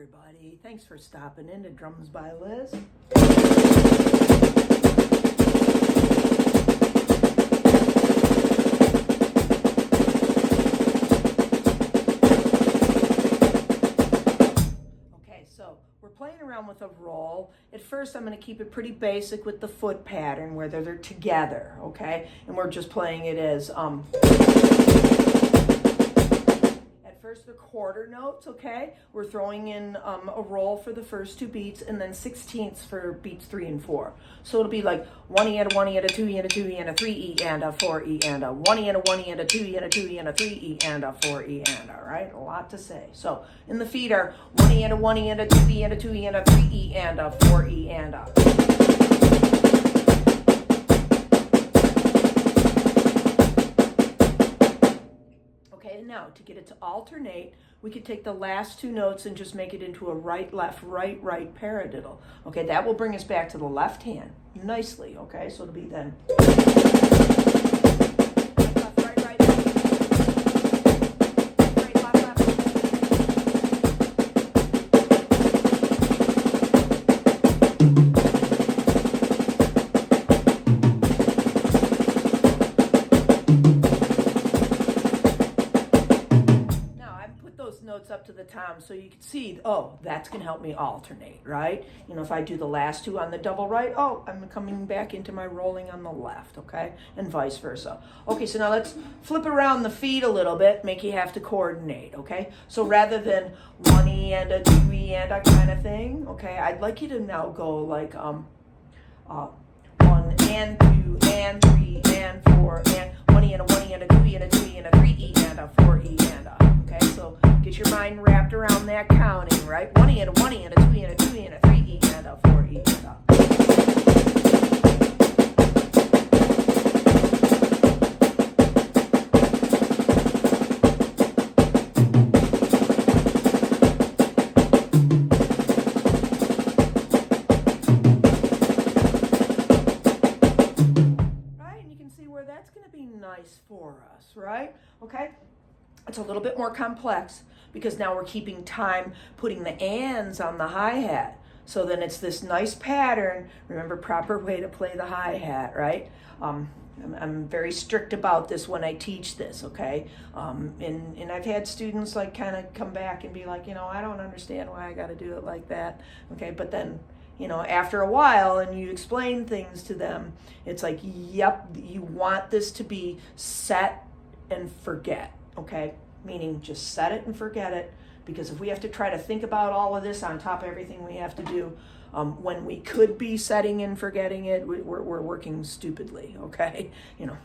everybody. Thanks for stopping in to Drums by Liz. Okay, so we're playing around with a roll. At first, I'm going to keep it pretty basic with the foot pattern where they're together, okay? And we're just playing it as first the quarter notes, okay? We're throwing in a roll for the first two beats and then 16ths for beats 3 and 4. So it'll be like 1 E and a 1 E and a 2 E and a 2 E and a 3 E and a 4 E and a 1 E and a 1 E and a 2 E and a 2 E and a 3 E and a 4 E and a, right? A lot to say. So in the feet are 1 E and a 1 E and a 2 E and a 2 E and a 3 E and a 4 E and a. Okay, now to get it to alternate, we could take the last two notes and just make it into a right, left, right, right paradiddle. Okay, that will bring us back to the left hand nicely. Okay, so it'll be then. Notes up to the tom so you can see, oh, that's going to help me alternate, right? You know, if I do the last two on the double right, oh, I'm coming back into my rolling on the left, okay? And vice versa. Okay, so now let's flip around the feet a little bit, make you have to coordinate, okay? So rather than 1 E and a 2 E and a kind of thing, okay, I'd like you to now go like 1 and 2 and 3 and 4 and 1 E and a 1 E and a 2 E and a 2 E and a 3 E and a 4 E and a. Okay, so get your mind wrapped around that counting, right? 1 E and a 1 E and a 2 E and a 2 E and a 3 E and a 4 E and a. Right, and you can see where that's going to be nice for us, right? Okay. It's a little bit more complex because now we're keeping time putting the ands on the hi-hat. So then it's this nice pattern. Remember, proper way to play the hi-hat, right? I'm very strict about this when I teach this, okay? And I've had students like kind of come back and be like, you know, I don't understand why I got to do it like that, okay? But then, you know, after a while and you explain things to them, it's like, yep, you want this to be set and forget. Okay, meaning just set it and forget it, because if we have to try to think about all of this on top of everything we have to do, when we could be setting and forgetting it, we're working stupidly, okay? You know,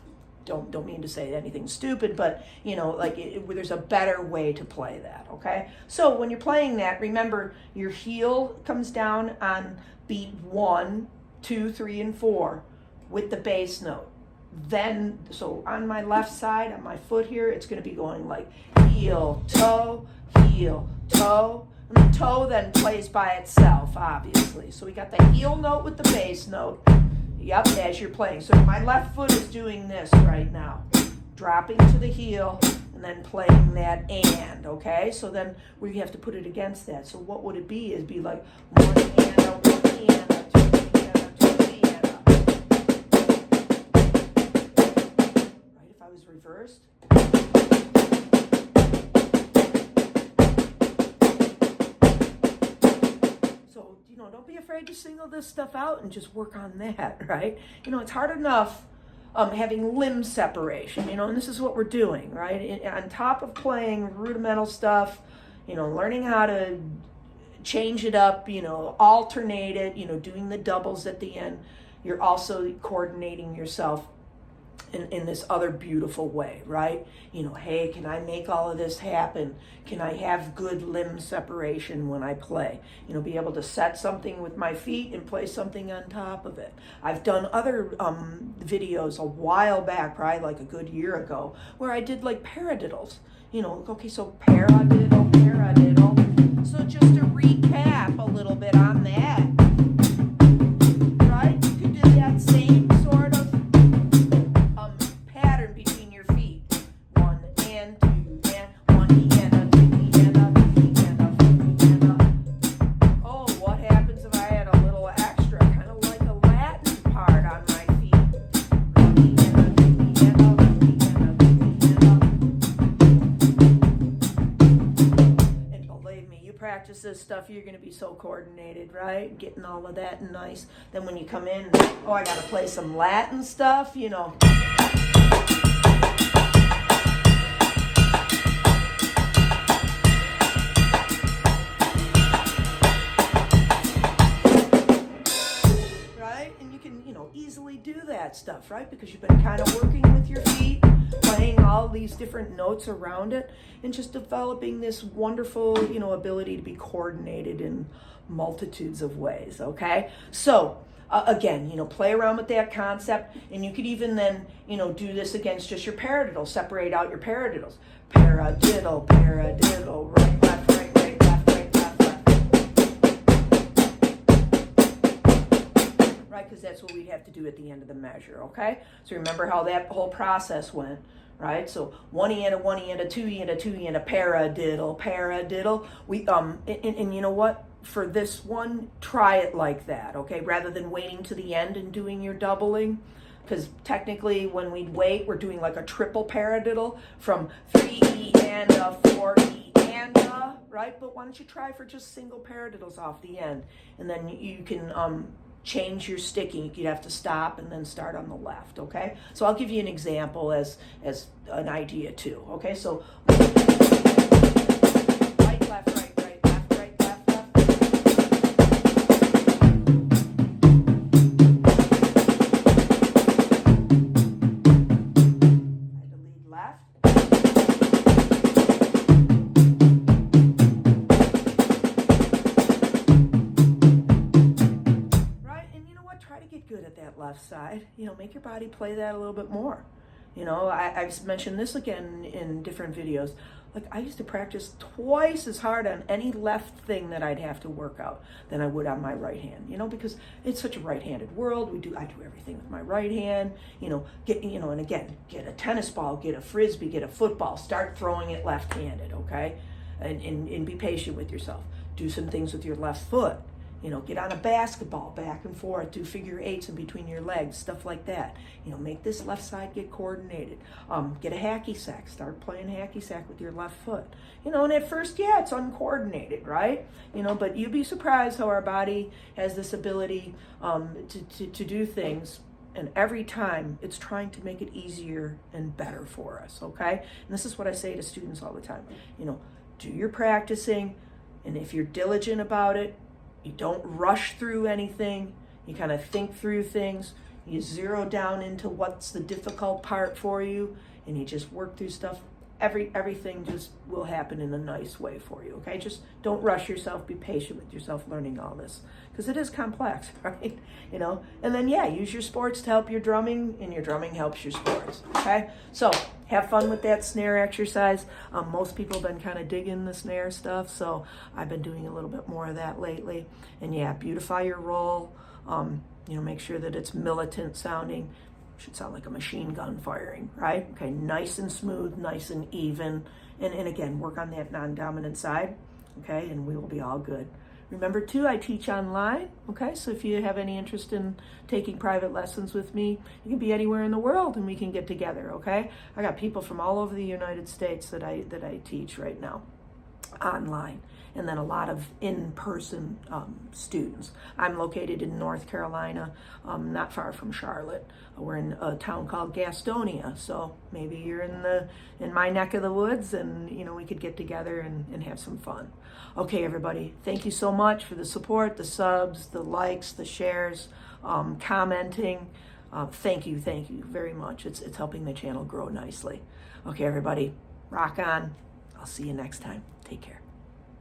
don't mean to say anything stupid, but, you know, like there's a better way to play that, okay? So when you're playing that, remember your heel comes down on beat 1, 2, 3, and 4 with the bass note. Then, so on my left side, on my foot here, it's going to be going like heel, toe, and the toe then plays by itself, obviously. So we got the heel note with the bass note, yep, as you're playing. So my left foot is doing this right now, dropping to the heel, and then playing that and, okay? So then we have to put it against that. So what would it be? It'd be like 1 and a 1 and a 2 and a 2 and a. Was reversed. So, you know, don't be afraid to single this stuff out and just work on that, right? You know, it's hard enough having limb separation, you know, and this is what we're doing, right? On top of playing rudimental stuff, you know, learning how to change it up, you know, alternate it, you know, doing the doubles at the end, you're also coordinating yourself in this other beautiful way, right? You know, hey, can I make all of this happen? Can I have good limb separation when I play? You know, be able to set something with my feet and play something on top of it. I've done other videos a while back, probably like a good year ago, where I did like paradiddles. You know, okay, so paradiddle. So just to recap a little bit on that, right? You could do that same sort of pattern between your feet. 1 and 2 and 1 E and a 2 E and a 3 E and a 4 E and a. practice this stuff, you're going to be so coordinated, right? Getting all of that nice. Then when you come in, oh, I got to play some Latin stuff, you know. Right? And you can, you know, easily do that stuff, right? Because you've been kind of working with your feet, playing all these different notes around it, and just developing this wonderful, you know, ability to be coordinated in multitudes of ways, okay? So, again, you know, play around with that concept, and you could even then, you know, do this against just your paradiddle. Separate out your paradiddles. Paradiddle, paradiddle, right, left, right, right, left, right, left, left. Right, because that's what we'd have to do at the end of the measure, okay? So remember how that whole process went, right? So 1 E and a 1 E and a 2 E and a 2 E and a paradiddle, paradiddle. We and you know what? For this one, try it like that, okay? Rather than waiting to the end and doing your doubling, because technically when we wait, we're doing like a triple paradiddle from 3 E and a 4 E and a, right? But why don't you try for just single paradiddles off the end, and then you can change your sticking. You'd have to stop and then start on the left, okay? So I'll give you an example as an idea too, okay? So right, left, right, right, left, right, left, left. I delete left. Try to get good at that left side. You know, make your body play that a little bit more. You know, I've mentioned this again in different videos. Like, I used to practice twice as hard on any left thing that I'd have to work out than I would on my right hand, you know, because it's such a right-handed world. I do everything with my right hand, you know, and again, get a tennis ball, get a frisbee, get a football, start throwing it left-handed, okay? And be patient with yourself. Do some things with your left foot. You know, get on a basketball, back and forth, do figure eights in between your legs, stuff like that. You know, make this left side get coordinated. Get a hacky sack, start playing hacky sack with your left foot. You know, and at first, yeah, it's uncoordinated, right? You know, but you'd be surprised how our body has this ability to do things, and every time it's trying to make it easier and better for us, okay? And this is what I say to students all the time. You know, do your practicing, and if you're diligent about it, you don't rush through anything. You kind of think through things. You zero down into what's the difficult part for you, and you just work through stuff. Everything just will happen in a nice way for you, okay? Just don't rush yourself. Be patient with yourself learning all this, because it is complex, right? You know, and then, yeah, use your sports to help your drumming, and your drumming helps your sports, okay? So have fun with that snare exercise. Most people have been kind of digging the snare stuff, so I've been doing a little bit more of that lately. And yeah, beautify your roll. You know, make sure that it's militant sounding. Should sound like a machine gun firing, right? Okay, nice and smooth, nice and even. And again, work on that non-dominant side, okay? And we will be all good. Remember too, I teach online, okay? So if you have any interest in taking private lessons with me, you can be anywhere in the world and we can get together, okay? I got people from all over the United States that I teach right now online, and then a lot of in-person students. I'm located in North Carolina, not far from Charlotte. We're in a town called Gastonia, so maybe you're in my neck of the woods, and you know, we could get together and have some fun. Okay, everybody, thank you so much for the support, the subs, the likes, the shares, commenting. Thank you very much. It's helping the channel grow nicely. Okay, everybody, rock on. I'll see you next time. Take care.